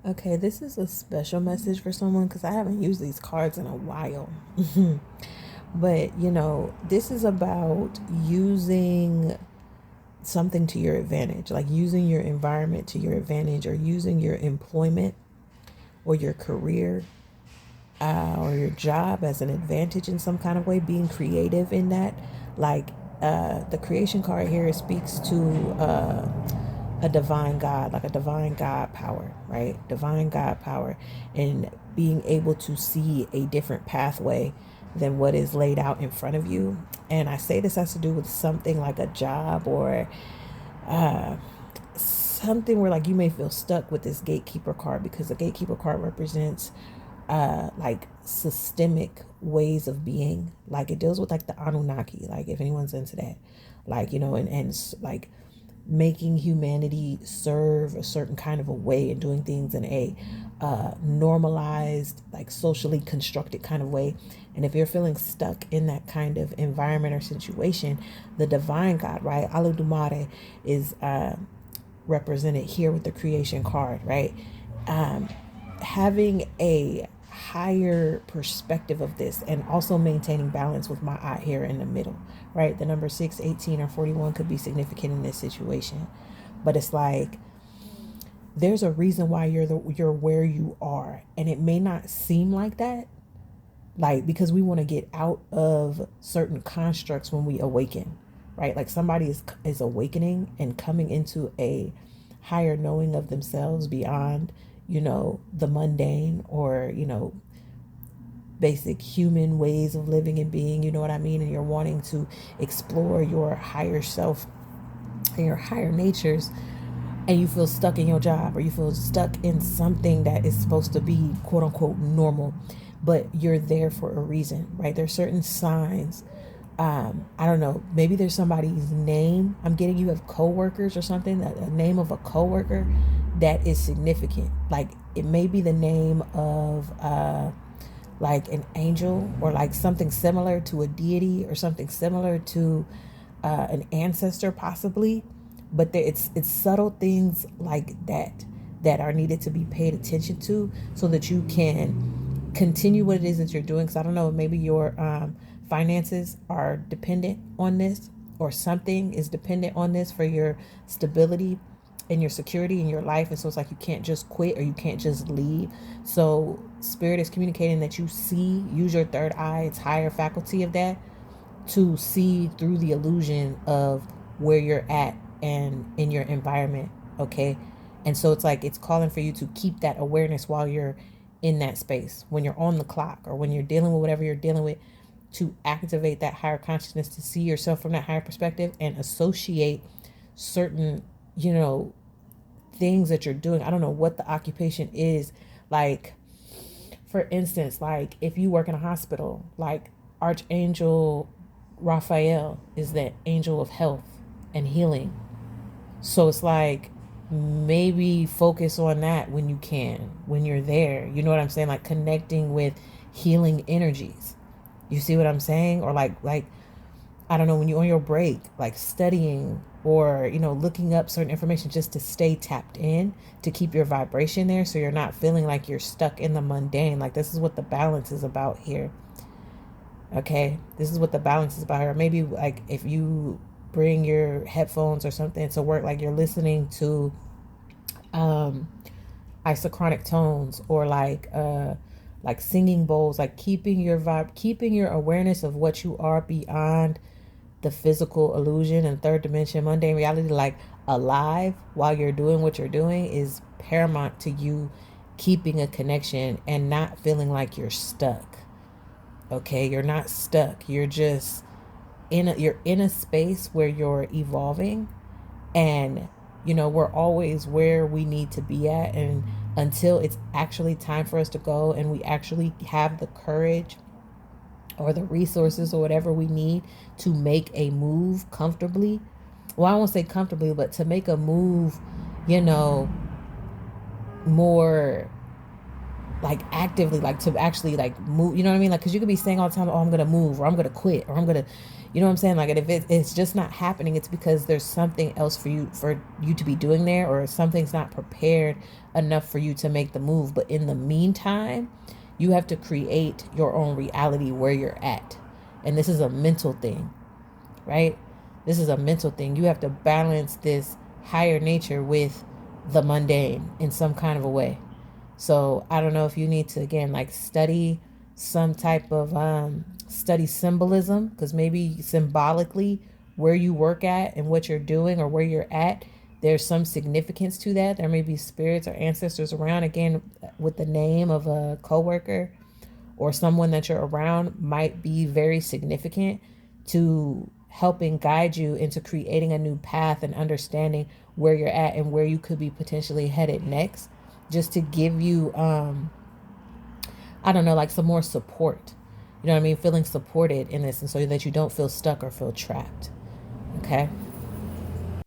Okay, this is a special message for someone because I haven't used these cards in a while. But, this is about using something to your advantage, like using your environment to your advantage, or using your employment or your career or your job as an advantage in some kind of way, being creative in that. Like the creation card here speaks to a divine God, like a divine God power, right? Divine God power, and being able to see a different pathway than what is laid out in front of you. And I say this has to do with something like a job or something where like you may feel stuck with this gatekeeper card, because the gatekeeper card represents like systemic ways of being. Like it deals with like the Anunnaki, like if anyone's into that, like and like making humanity serve a certain kind of a way and doing things in a normalized, like socially constructed kind of way. And if you're feeling stuck in that kind of environment or situation, the divine God, right, Aludumare, is represented here with the creation card, right? Um, Having a higher perspective of this, and also maintaining balance with my eye here in the middle, right? The number 6, 18, or 41 could be significant in this situation. But it's like there's a reason why you're where you are, and it may not seem like that, like because we want to get out of certain constructs when we awaken, right? Like somebody is awakening and coming into a higher knowing of themselves beyond the mundane, or basic human ways of living and being, you know what I mean? And you're wanting to explore your higher self and your higher natures, and you feel stuck in your job, or you feel stuck in something that is supposed to be quote unquote normal, but you're there for a reason, right? There's certain signs. I don't know, maybe there's somebody's name I'm getting. You have coworkers or something, a name of a coworker that is significant. Like it may be the name of like an angel, or like something similar to a deity, or something similar to an ancestor possibly. But it's subtle things like that that are needed to be paid attention to, so that you can continue what it is that you're doing. Because I don't know, maybe your finances are dependent on this, or something is dependent on this for your stability and your security in your life. And so it's like you can't just quit, or you can't just leave. So spirit is communicating that you use your third eye, its higher faculty of that, to see through the illusion of where you're at and in your environment. Okay. And so it's like it's calling for you to keep that awareness while you're in that space, when you're on the clock, or when you're dealing with whatever you're dealing with, to activate that higher consciousness, to see yourself from that higher perspective, and associate certain things that you're doing. I don't know what the occupation is. Like, for instance, like if you work in a hospital, like Archangel Raphael is the angel of health and healing. So it's like maybe focus on that when you can, when you're there. You know what I'm saying? Like connecting with healing energies. You see what I'm saying? Or like I don't know, when you're on your break, like studying, or looking up certain information, just to stay tapped in, to keep your vibration there, so you're not feeling like you're stuck in the mundane. Like this is what the balance is about here. Okay, this is what the balance is about here. Maybe like if you bring your headphones or something to work, like you're listening to um isochronic tones, or like singing bowls, like keeping your vibe, keeping your awareness of what you are beyond the physical illusion and third dimension mundane reality, like alive while you're doing what you're doing, is paramount to you keeping a connection and not feeling like you're stuck. Okay, you're not stuck, you're just you're in a space where you're evolving. And we're always where we need to be at, and until it's actually time for us to go, and we actually have the courage or the resources or whatever we need to make a move comfortably. Well, I won't say comfortably, but to make a move, you know, more like actively, like to actually like move, you know what I mean? Like, cause you could be saying all the time, oh, I'm going to move, or I'm going to quit, or I'm going to, you know what I'm saying? Like, and if it's just not happening, it's because there's something else for you to be doing there, or something's not prepared enough for you to make the move. But in the meantime, you have to create your own reality where you're at. And this is a mental thing, right? This is a mental thing. You have to balance this higher nature with the mundane in some kind of a way. So I don't know if you need to, again, like study some type of study symbolism, because maybe symbolically where you work at and what you're doing or where you're at, there's some significance to that. There may be spirits or ancestors around, again, with the name of a coworker or someone that you're around might be very significant to helping guide you into creating a new path and understanding where you're at and where you could be potentially headed next, just to give you I don't know, like some more support, you know what I mean, feeling supported in this, and so that you don't feel stuck or feel trapped. Okay.